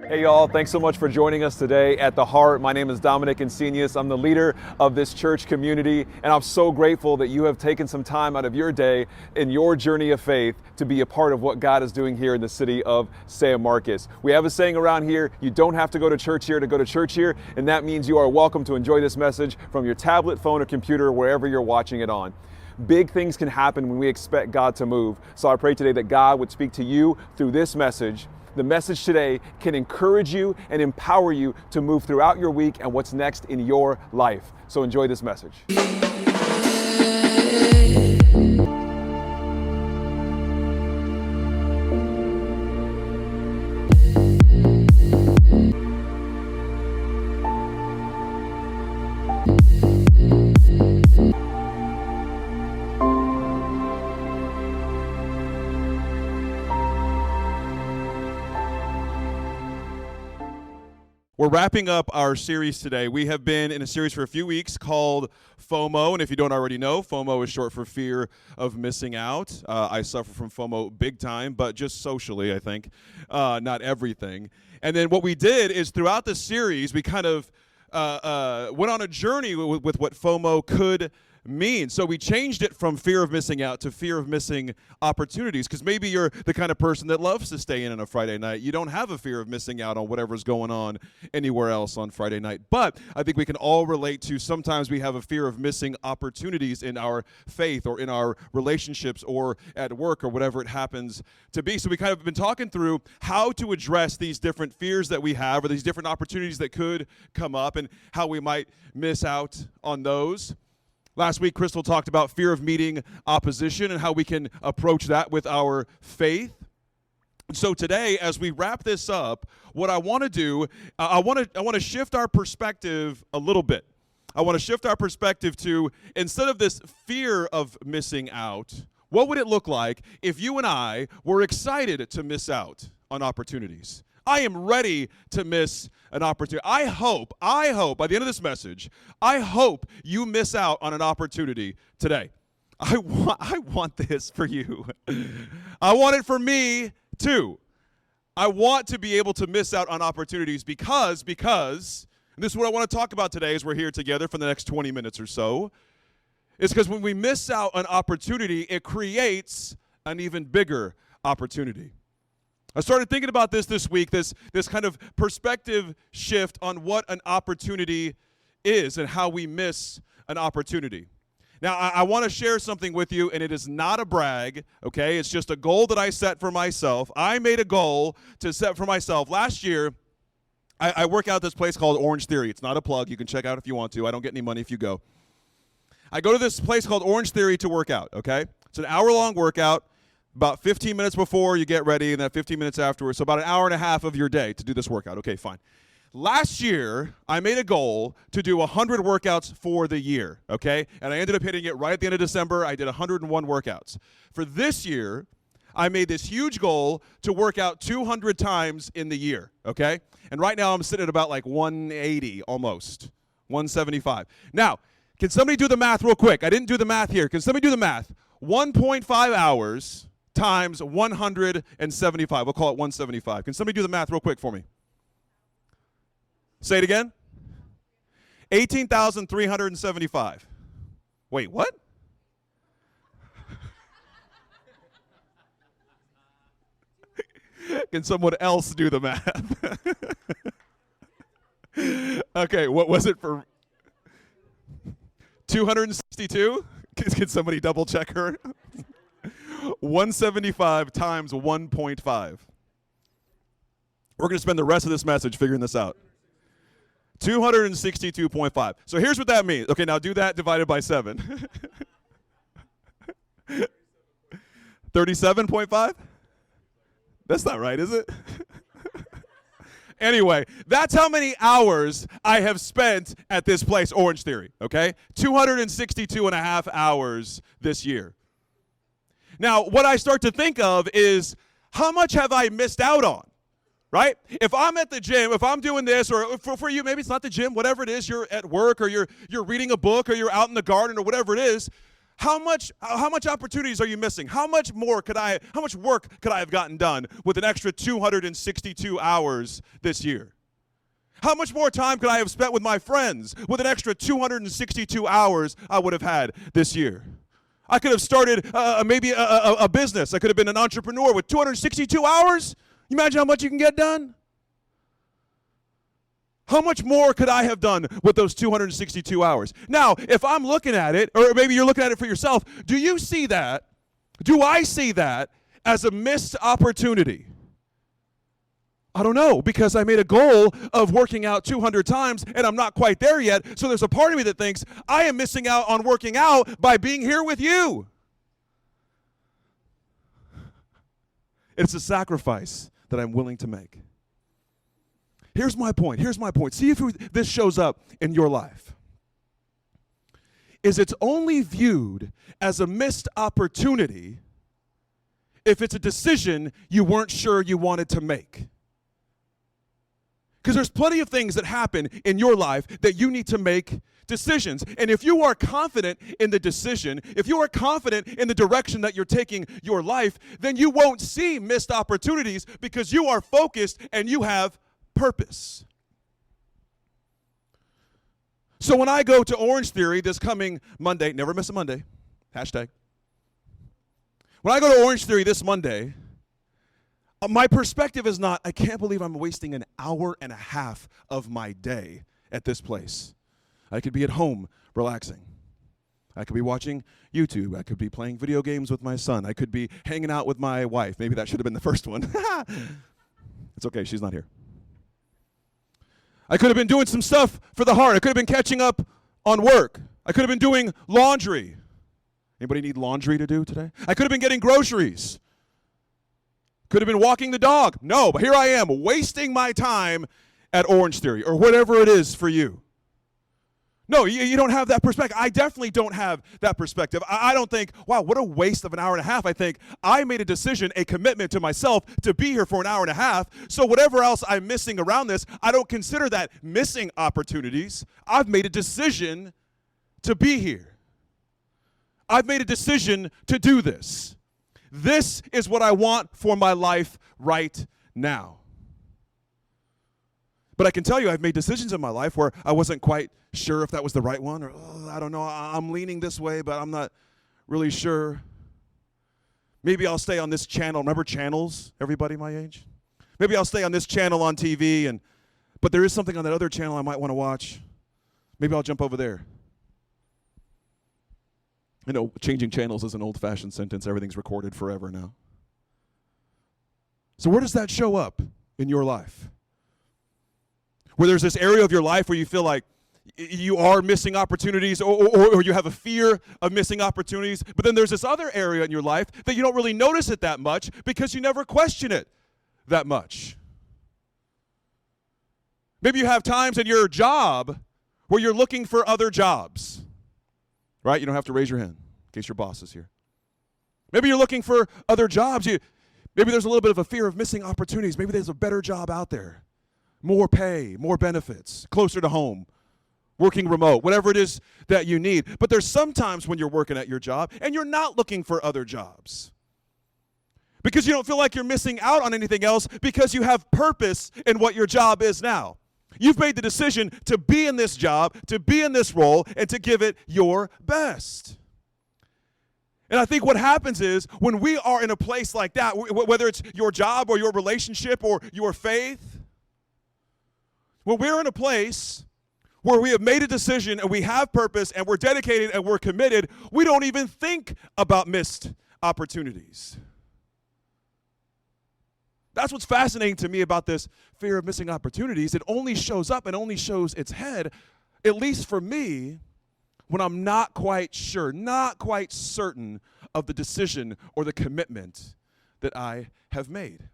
Hey y'all, thanks so much for joining us today at The Heart. My name is Dominic Insenius. I'm the leader of this church community, and I'm so grateful that you have taken some time out of your day in your journey of faith to be a part of what God is doing here in the city of San Marcos. We have a saying around here, you don't have to go to church here to go to church here, and that means you are welcome to enjoy this message from your tablet, phone, or computer, wherever you're watching it on. Big things can happen when we expect God to move. So I pray today that God would speak to you through this message. The message today can encourage you and empower you to move throughout your week and what's next in your life. So enjoy this message. We're wrapping up our series today. We have been in a series for a few weeks called FOMO, and if you don't already know, FOMO is short for fear of missing out. I suffer from FOMO big time, but just socially, I think, not everything. And then what we did is throughout the series, we kind of went on a journey with what FOMO could mean. So we changed it from fear of missing out to fear of missing opportunities, because maybe you're the kind of person that loves to stay in on a Friday night. You don't have a fear of missing out on whatever's going on anywhere else on Friday night. But I think we can all relate to sometimes we have a fear of missing opportunities in our faith or in our relationships or at work or whatever it happens to be. So we kind of been talking through how to address these different fears that we have or these different opportunities that could come up and how we might miss out on those. Last week, Crystal talked about fear of meeting opposition and how we can approach that with our faith. So today, as we wrap this up, what I want to do, I want to shift our perspective a little bit. I want to shift our perspective to, instead of this fear of missing out, what would it look like if you and I were excited to miss out on opportunities? I am ready to miss an opportunity. I hope, by the end of this message, I hope you miss out on an opportunity today. I want this for you. I want it for me too. I want to be able to miss out on opportunities because, and this is what I want to talk about today as we're here together for the next 20 minutes or so, is because when we miss out on opportunity, it creates an even bigger opportunity. I started thinking about this week, this kind of perspective shift on what an opportunity is and how we miss an opportunity. Now, I want to share something with you, and it is not a brag, okay? It's just a goal that I set for myself. I made a goal to set for myself. Last year, I work out at this place called Orange Theory. It's not a plug. You can check out if you want to. I don't get any money if you go. I go to this place called Orange Theory to work out, okay? It's an hour-long workout. About 15 minutes before you get ready, and then 15 minutes afterwards. So about an hour and a half of your day to do this workout. Okay, fine. Last year, I made a goal to do 100 workouts for the year, okay? And I ended up hitting it right at the end of December. I did 101 workouts. For this year, I made this huge goal to work out 200 times in the year, okay? And right now, I'm sitting at about like 180 almost, 175. Now, can somebody do the math real quick? I didn't do the math here. Can somebody do the math? 1.5 hours times 175. We'll call it 175. Can somebody do the math real quick for me? Say it again. 18,375. Wait, what? Can someone else do the math? Okay, what was it for 262? Can somebody double check her? 175 times 1.5. We're going to spend the rest of this message figuring this out. 262.5. So here's what that means. Okay, now do that divided by 7. 37.5? That's not right, is it? Anyway, that's how many hours I have spent at this place, Orange Theory, okay? 262 and a half hours this year. Now, what I start to think of is, how much have I missed out on, right? If I'm at the gym, if I'm doing this, or for you, maybe it's not the gym, whatever it is, you're at work, or you're reading a book, or you're out in the garden, or whatever it is, How much opportunities are you missing? How much work could I have gotten done with an extra 262 hours this year? How much more time could I have spent with my friends with an extra 262 hours I would have had this year? I could have started maybe a business. I could have been an entrepreneur with 262 hours. You imagine how much you can get done? How much more could I have done with those 262 hours? Now, if I'm looking at it, or maybe you're looking at it for yourself, do you see that? Do I see that as a missed opportunity? I don't know, because I made a goal of working out 200 times and I'm not quite there yet. So there's a part of me that thinks I am missing out on working out by being here with you. It's a sacrifice that I'm willing to make. Here's my point. See if this shows up in your life. It's only viewed as a missed opportunity if it's a decision you weren't sure you wanted to make. Because there's plenty of things that happen in your life that you need to make decisions. And if you are confident in the decision, if you are confident in the direction that you're taking your life, then you won't see missed opportunities because you are focused and you have purpose. So when I go to Orange Theory this coming Monday, never miss a Monday, hashtag. When I go to Orange Theory this Monday, my perspective is not, I can't believe I'm wasting an hour and a half of my day at this place. I could be at home relaxing. I could be watching YouTube. I could be playing video games with my son. I could be hanging out with my wife. Maybe that should have been the first one. It's okay, she's not here. I could have been doing some stuff for the heart. I could have been catching up on work. I could have been doing laundry. Anybody need laundry to do today? I could have been getting groceries. Could have been walking the dog. No, but here I am wasting my time at Orange Theory or whatever it is for you. No, you don't have that perspective. I definitely don't have that perspective. I don't think, wow, what a waste of an hour and a half. I think I made a decision, a commitment to myself to be here for an hour and a half. So whatever else I'm missing around this, I don't consider that missing opportunities. I've made a decision to be here. I've made a decision to do this. This is what I want for my life right now. But I can tell you I've made decisions in my life where I wasn't quite sure if that was the right one, or I don't know, I'm leaning this way, but I'm not really sure. Maybe I'll stay on this channel. Remember channels, everybody my age? Maybe I'll stay on this channel on TV, but there is something on that other channel I might want to watch. Maybe I'll jump over there. You know, changing channels is an old-fashioned sentence. Everything's recorded forever now. So where does that show up in your life? Where there's this area of your life where you feel like you are missing opportunities or you have a fear of missing opportunities, but then there's this other area in your life that you don't really notice it that much because you never question it that much. Maybe you have times in your job where you're looking for other jobs, right? You don't have to raise your hand in case your boss is here. Maybe you're looking for other jobs. Maybe there's a little bit of a fear of missing opportunities. Maybe there's a better job out there. More pay, more benefits, closer to home, working remote, whatever it is that you need. But there's sometimes when you're working at your job and you're not looking for other jobs because you don't feel like you're missing out on anything else because you have purpose in what your job is now. You've made the decision to be in this job, to be in this role, and to give it your best. And I think what happens is when we are in a place like that, whether it's your job or your relationship or your faith, when we're in a place where we have made a decision and we have purpose and we're dedicated and we're committed, we don't even think about missed opportunities. That's what's fascinating to me about this fear of missing opportunities. It only shows up and only shows its head, at least for me, when I'm not quite sure, not quite certain of the decision or the commitment that I have made.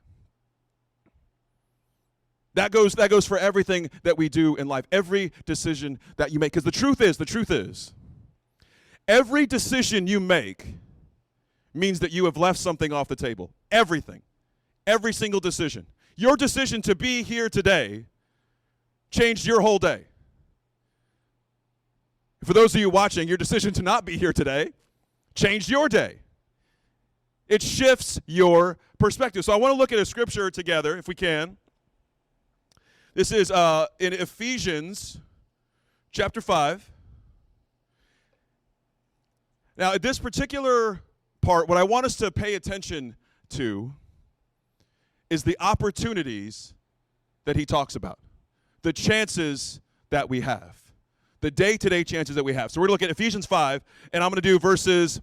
That goes for everything that we do in life, every decision that you make. Because the truth is, every decision you make means that you have left something off the table. Everything. Every single decision. Your decision to be here today changed your whole day. For those of you watching, your decision to not be here today changed your day. It shifts your perspective. So I want to look at a scripture together, if we can. This is in Ephesians chapter 5. Now, at this particular part, what I want us to pay attention to is the opportunities that he talks about, the chances that we have, the day-to-day chances that we have. So we're going to look at Ephesians 5, and I'm going to do verses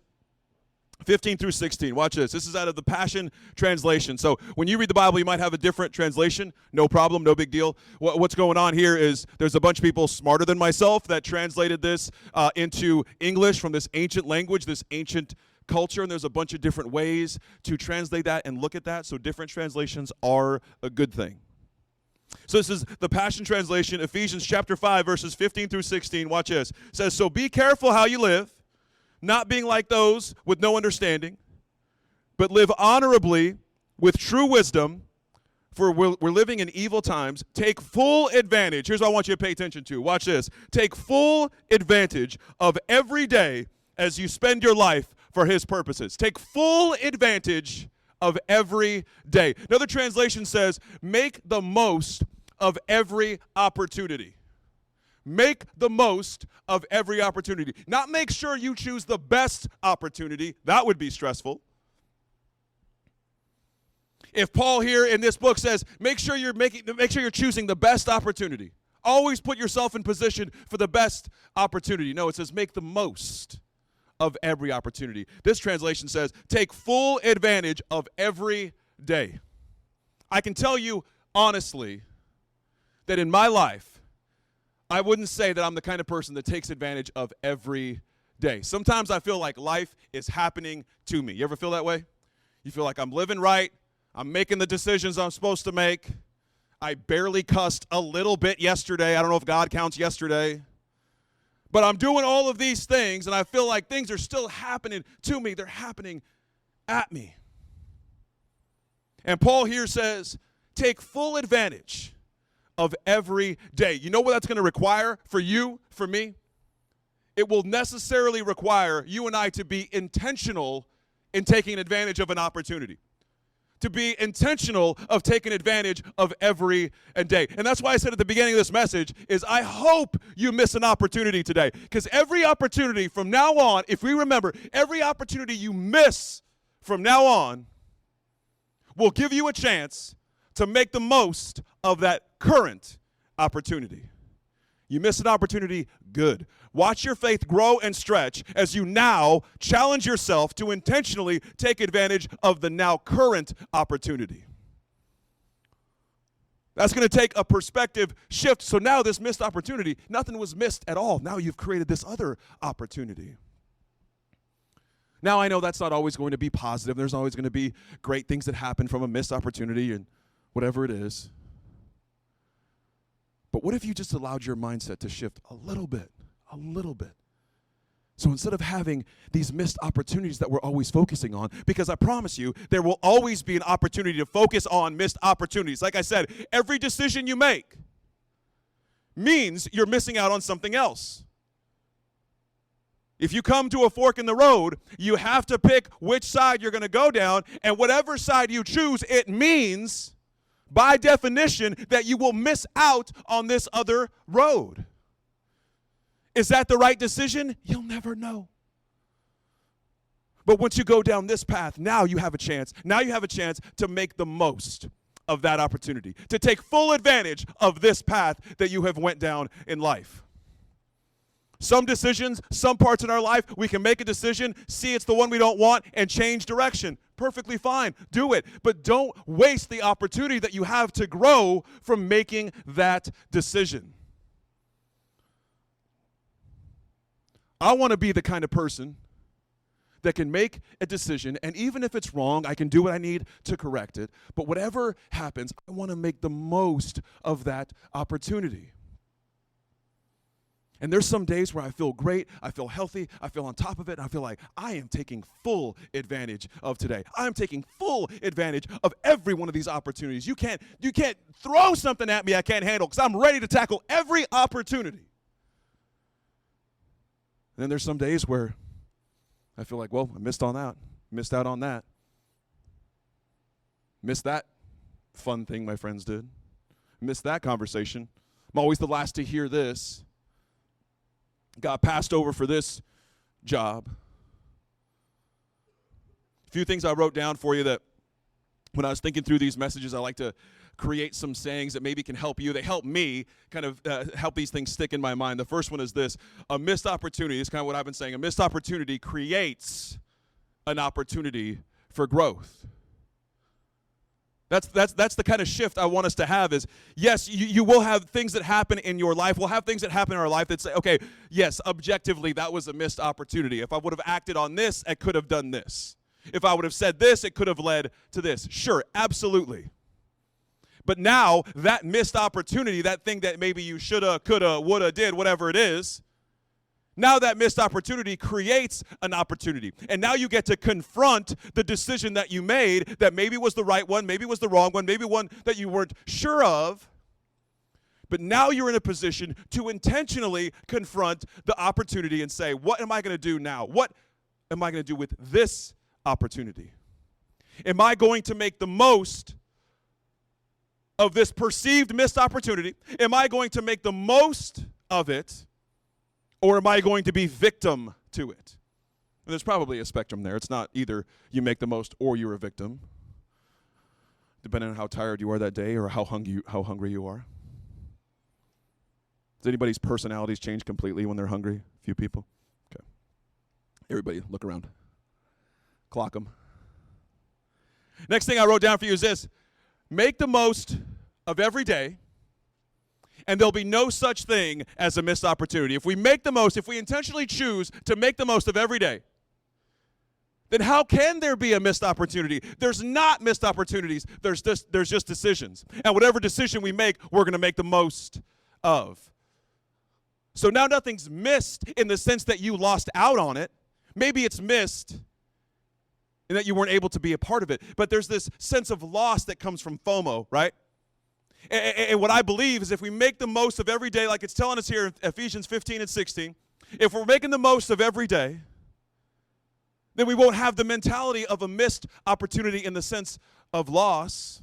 15 through 16. Watch this. This is out of the Passion Translation. So when you read the Bible, you might have a different translation. No problem, no big deal. What's going on here is there's a bunch of people smarter than myself that translated this into English from this ancient language, this ancient culture, and there's a bunch of different ways to translate that and look at that. So different translations are a good thing. So this is the Passion Translation, Ephesians chapter 5, verses 15 through 16. Watch this. It says, "So be careful how you live, not being like those with no understanding, but live honorably with true wisdom, for we're living in evil times. Take full advantage." Here's what I want you to pay attention to. Watch this. Take full advantage of every day as you spend your life for his purposes. Take full advantage of every day. Another translation says, make the most of every opportunity. Make the most of every opportunity. Not make sure you choose the best opportunity. That would be stressful. If Paul here in this book says, make sure you're choosing the best opportunity. Always put yourself in position for the best opportunity. No, it says make the most of every opportunity. This translation says, take full advantage of every day. I can tell you honestly that in my life, I wouldn't say that I'm the kind of person that takes advantage of every day. Sometimes I feel like life is happening to me. You ever feel that way? You feel like I'm living right, I'm making the decisions I'm supposed to make. I barely cussed a little bit yesterday. I don't know if God counts yesterday. But I'm doing all of these things, and I feel like things are still happening to me. They're happening at me. And Paul here says, take full advantage of every day. You know what that's going to require for you, for me? It will necessarily require you and I to be intentional in taking advantage of an opportunity. To be intentional of taking advantage of every day. And that's why I said at the beginning of this message is I hope you miss an opportunity today. Because every opportunity from now on, if we remember, every opportunity you miss from now on will give you a chance to make the most of that current opportunity. You miss an opportunity, good. Watch your faith grow and stretch as you now challenge yourself to intentionally take advantage of the now current opportunity. That's going to take a perspective shift. So now this missed opportunity, nothing was missed at all. Now you've created this other opportunity. Now I know that's not always going to be positive. There's always going to be great things that happen from a missed opportunity and whatever it is. But what if you just allowed your mindset to shift a little bit? A little bit. So instead of having these missed opportunities that we're always focusing on, because I promise you, there will always be an opportunity to focus on missed opportunities. Like I said, every decision you make means you're missing out on something else. If you come to a fork in the road, you have to pick which side you're going to go down, and whatever side you choose, it means, by definition, that you will miss out on this other road. Is that the right decision? You'll never know. But once you go down this path, now you have a chance. Now you have a chance to make the most of that opportunity, to take full advantage of this path that you have went down in life. Some decisions, some parts in our life, we can make a decision, see it's the one we don't want, and change direction. Perfectly fine. Do it. But don't waste the opportunity that you have to grow from making that decision. I want to be the kind of person that can make a decision, and even if it's wrong, I can do what I need to correct it. But whatever happens, I want to make the most of that opportunity. And there's some days where I feel great, I feel healthy, I feel on top of it, and I feel like I am taking full advantage of today. I'm taking full advantage of every one of these opportunities. You can't throw something at me I can't handle, because I'm ready to tackle every opportunity. And then there's some days where I feel like, well, I missed on that. Missed out on that. Missed that fun thing my friends did. Missed that conversation. I'm always the last to hear this. Got passed over for this job. A few things I wrote down for you that when I was thinking through these messages, I like to create some sayings that maybe can help you. They help me kind of help these things stick in my mind. The first one is this: a missed opportunity. This is kind of what I've been saying. A missed opportunity creates an opportunity for growth. That's the kind of shift I want us to have is, yes, you will have things that happen in your life. We'll have things that happen in our life that say, okay, yes, objectively, that was a missed opportunity. If I would have acted on this, I could have done this. If I would have said this, it could have led to this. Sure, absolutely. But now, that missed opportunity, that thing that maybe you shoulda, coulda, woulda, did, whatever it is, now that missed opportunity creates an opportunity. And now you get to confront the decision that you made that maybe was the right one, maybe was the wrong one, maybe one that you weren't sure of. But now you're in a position to intentionally confront the opportunity and say, what am I going to do now? What am I going to do with this opportunity? Am I going to make the most of this perceived missed opportunity? Am I going to make the most of it? Or am I going to be victim to it? And there's probably a spectrum there. It's not either you make the most or you're a victim, depending on how tired you are that day or how hungry you are. Does anybody's personalities change completely when they're hungry? A few people? Okay. Everybody, look around. Clock them. Next thing I wrote down for you is this: make the most of every day, and there'll be no such thing as a missed opportunity. If we make the most, if we intentionally choose to make the most of every day, then how can there be a missed opportunity? There's not missed opportunities. There's just decisions. And whatever decision we make, we're going to make the most of. So now nothing's missed in the sense that you lost out on it. Maybe it's missed in that you weren't able to be a part of it. But there's this sense of loss that comes from FOMO, right? And what I believe is if we make the most of every day, like it's telling us here in Ephesians 15 and 16, if we're making the most of every day, then we won't have the mentality of a missed opportunity in the sense of loss.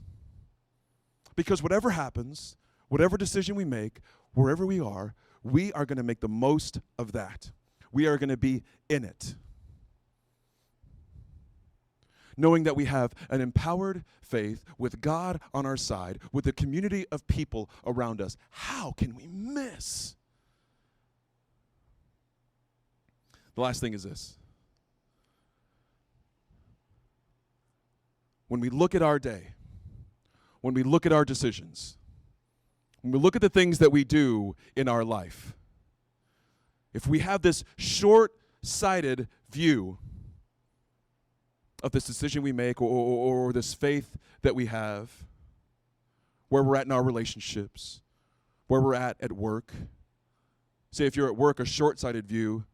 Because whatever happens, whatever decision we make, wherever we are going to make the most of that. We are going to be in it. Knowing that we have an empowered faith with God on our side, with a community of people around us. How can we miss? The last thing is this. When we look at our day, when we look at our decisions, when we look at the things that we do in our life, if we have this short-sighted view of this decision we make or this faith that we have, where we're at in our relationships, where we're at work. Say if you're at work, a short-sighted view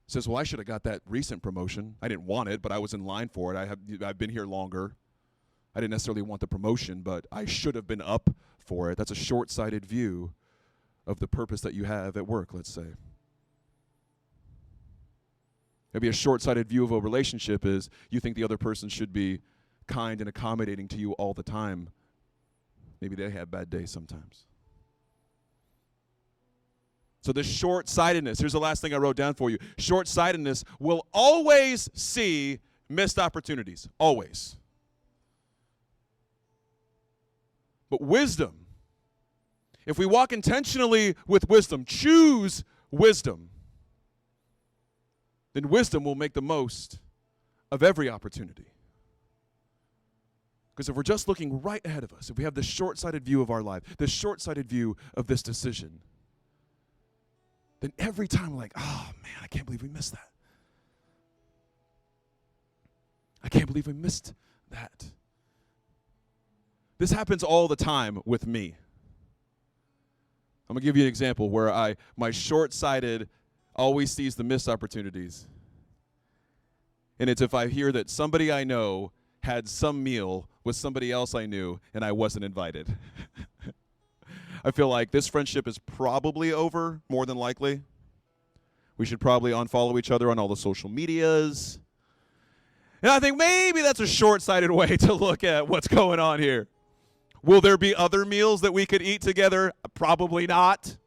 says, well, I should have got that recent promotion. I didn't want it, but I was in line for it. I've been here longer. I didn't necessarily want the promotion, but I should have been up for it. That's a short-sighted view of the purpose that you have at work, let's say. Maybe a short-sighted view of a relationship is you think the other person should be kind and accommodating to you all the time. Maybe they have bad days sometimes. So this short-sightedness, here's the last thing I wrote down for you. Short-sightedness will always see missed opportunities, always. But wisdom, if we walk intentionally with wisdom, choose wisdom, then wisdom will make the most of every opportunity. Because if we're just looking right ahead of us, if we have this short-sighted view of our life, this short-sighted view of this decision, then every time we're like, oh man, I can't believe we missed that. I can't believe we missed that. This happens all the time with me. I'm going to give you an example where my short-sighted always sees the missed opportunities. And it's if I hear that somebody I know had some meal with somebody else I knew and I wasn't invited. I feel like this friendship is probably over, more than likely. We should probably unfollow each other on all the social medias. And I think maybe that's a short-sighted way to look at what's going on here. Will there be other meals that we could eat together? Probably not.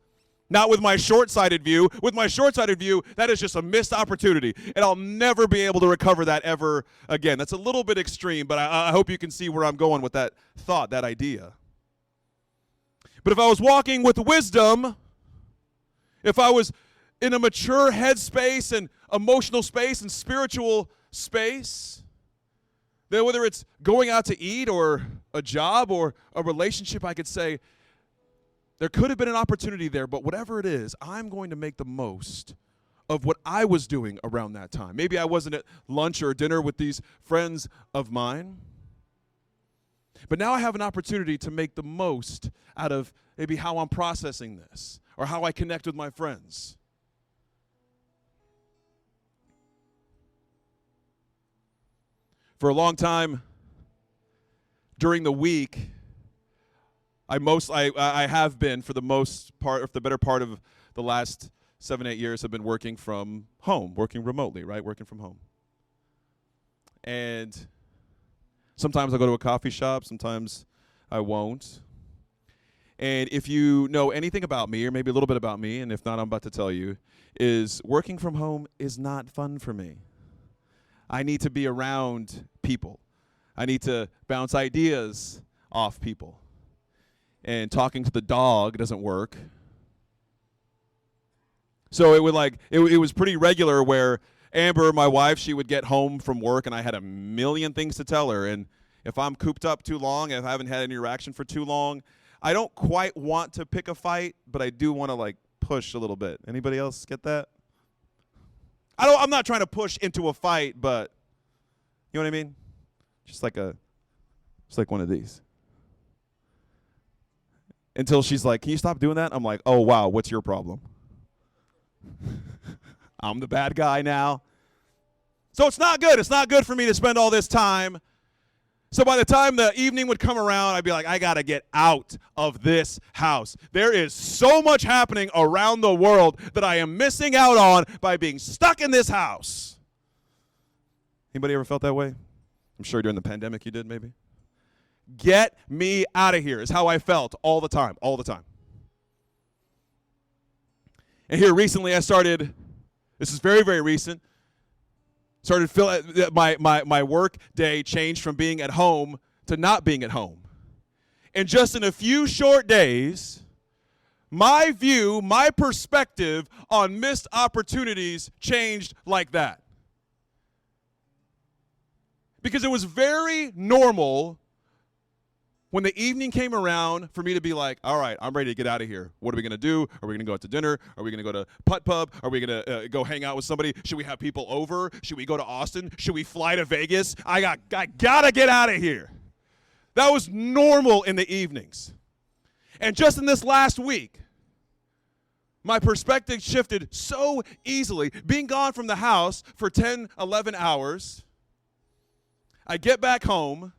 Not with my short-sighted view. With my short-sighted view, that is just a missed opportunity, and I'll never be able to recover that ever again. That's a little bit extreme, but I hope you can see where I'm going with that thought, that idea. But if I was walking with wisdom, if I was in a mature headspace and emotional space and spiritual space, then whether it's going out to eat or a job or a relationship, I could say, there could have been an opportunity there, but whatever it is, I'm going to make the most of what I was doing around that time. Maybe I wasn't at lunch or dinner with these friends of mine, but now I have an opportunity to make the most out of maybe how I'm processing this or how I connect with my friends. For a long time during the week, I have been, for the most part, or the better part of the last 7-8 years, have been working from home, working remotely, right? Working from home. And sometimes I'll go to a coffee shop, sometimes I won't. And if you know anything about me, or maybe a little bit about me, and if not, I'm about to tell you, is working from home is not fun for me. I need to be around people. I need to bounce ideas off people. And talking to the dog doesn't work. So it was pretty regular where Amber, my wife, she would get home from work and I had a million things to tell her. And if I'm cooped up too long, if I haven't had an interaction for too long, I don't quite want to pick a fight, but I do want to push a little bit. Anybody else get that? I'm not trying to push into a fight, but you know what I mean? Just like one of these. Until she's like, can you stop doing that? I'm like, oh, wow, what's your problem? I'm the bad guy now. So it's not good. It's not good for me to spend all this time. So by the time the evening would come around, I'd be like, I got to get out of this house. There is so much happening around the world that I am missing out on by being stuck in this house. Anybody ever felt that way? I'm sure during the pandemic you did, maybe. Get me out of here is how I felt all the time. And here recently I started, this is very, very recent, my work day changed from being at home to not being at home. And just in a few short days, my view, my perspective on missed opportunities changed like that. Because it was very normal when the evening came around for me to be like, all right, I'm ready to get out of here. What are we going to do? Are we going to go out to dinner? Are we going to go to Putt Pub? Are we going to go hang out with somebody? Should we have people over? Should we go to Austin? Should we fly to Vegas? I got to get out of here. That was normal in the evenings. And just in this last week, my perspective shifted so easily. Being gone from the house for 10, 11 hours, I get back home,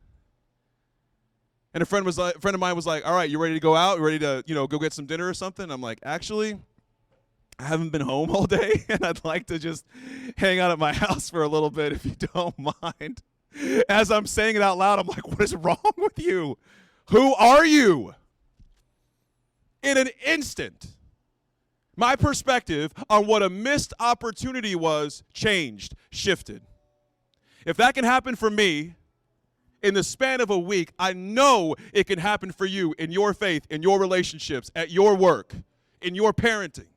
and a friend of mine was like, all right, you ready to go out? You ready to, go get some dinner or something? I'm like, actually, I haven't been home all day, and I'd like to just hang out at my house for a little bit if you don't mind. As I'm saying it out loud, I'm like, what is wrong with you? Who are you? In an instant, my perspective on what a missed opportunity was changed, shifted. If that can happen for me in the span of a week, I know it can happen for you in your faith, in your relationships, at your work, in your parenting.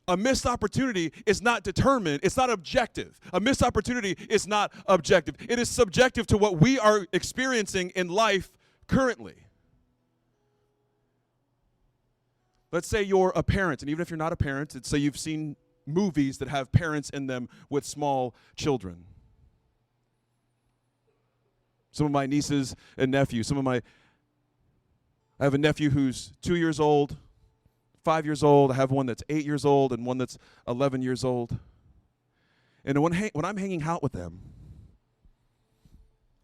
A missed opportunity is not determined. It's not objective. A missed opportunity is not objective. It is subjective to what we are experiencing in life currently. Let's say you're a parent, and even if you're not a parent, let's say you've seen movies that have parents in them with small children. Some of my nieces and nephews, I have a nephew who's 2 years old, 5 years old. I have one that's 8 years old and one that's 11 years old. And when I'm hanging out with them,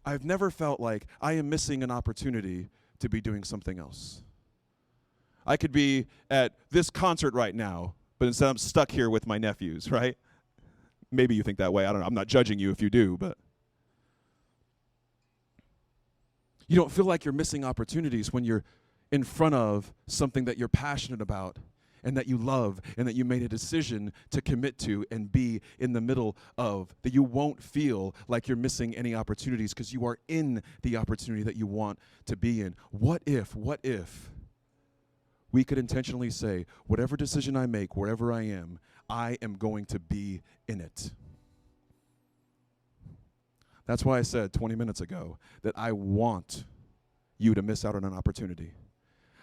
I've never felt like I am missing an opportunity to be doing something else. I could be at this concert right now, but instead I'm stuck here with my nephews, right? Maybe you think that way. I don't know. I'm not judging you if you do, but you don't feel like you're missing opportunities when you're in front of something that you're passionate about and that you love and that you made a decision to commit to and be in the middle of, that you won't feel like you're missing any opportunities because you are in the opportunity that you want to be in. What if we could intentionally say, whatever decision I make, wherever I am going to be in it? That's why I said 20 minutes ago that I want you to miss out on an opportunity.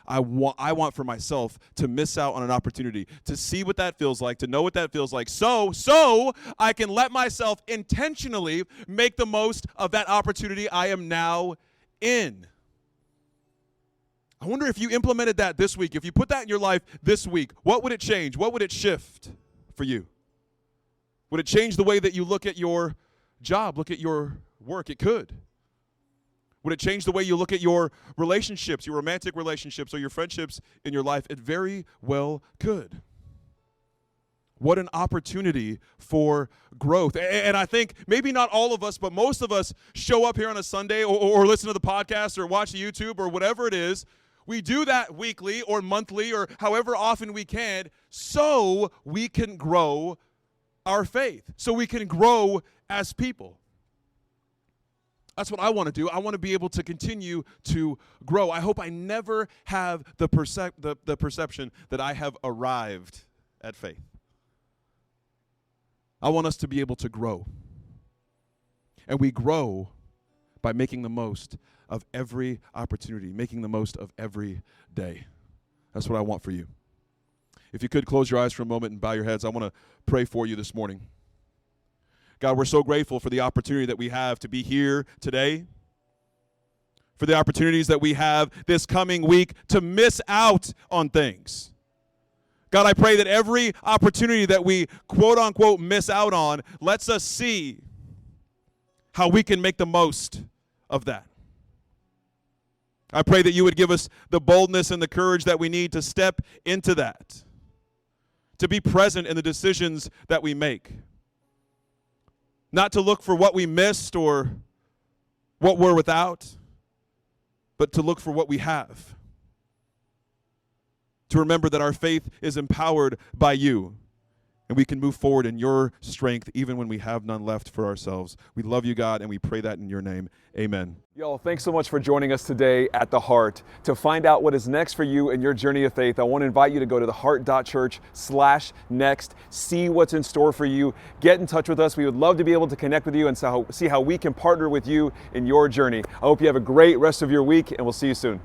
I want for myself to miss out on an opportunity, to see what that feels like, to know what that feels like, so I can let myself intentionally make the most of that opportunity I am now in. I wonder if you implemented that this week, if you put that in your life this week, what would it change? What would it shift for you? Would it change the way that you look at your job, look at your work? It could. Would it change the way you look at your relationships, your romantic relationships, or your friendships in your life? It very well could. What an opportunity for growth. And I think maybe not all of us, but most of us show up here on a Sunday or listen to the podcast or watch the YouTube or whatever it is. We do that weekly or monthly or however often we can so we can grow our faith, so we can grow as people. That's what I want to do. I want to be able to continue to grow. I hope I never have the perception that I have arrived at faith. I want us to be able to grow. And we grow by making the most of every opportunity, making the most of every day. That's what I want for you. If you could close your eyes for a moment and bow your heads, I want to pray for you this morning. God, we're so grateful for the opportunity that we have to be here today, for the opportunities that we have this coming week to miss out on things. God, I pray that every opportunity that we quote unquote miss out on lets us see how we can make the most of that. I pray that you would give us the boldness and the courage that we need to step into that, to be present in the decisions that we make. Not to look for what we missed or what we're without, but to look for what we have. To remember that our faith is empowered by you, and we can move forward in your strength even when we have none left for ourselves. We love you, God, and we pray that in your name. Amen. Y'all, thanks so much for joining us today at The Heart. To find out what is next for you in your journey of faith, I want to invite you to go to theheart.church/next, see what's in store for you, get in touch with us. We would love to be able to connect with you and see how we can partner with you in your journey. I hope you have a great rest of your week, and we'll see you soon.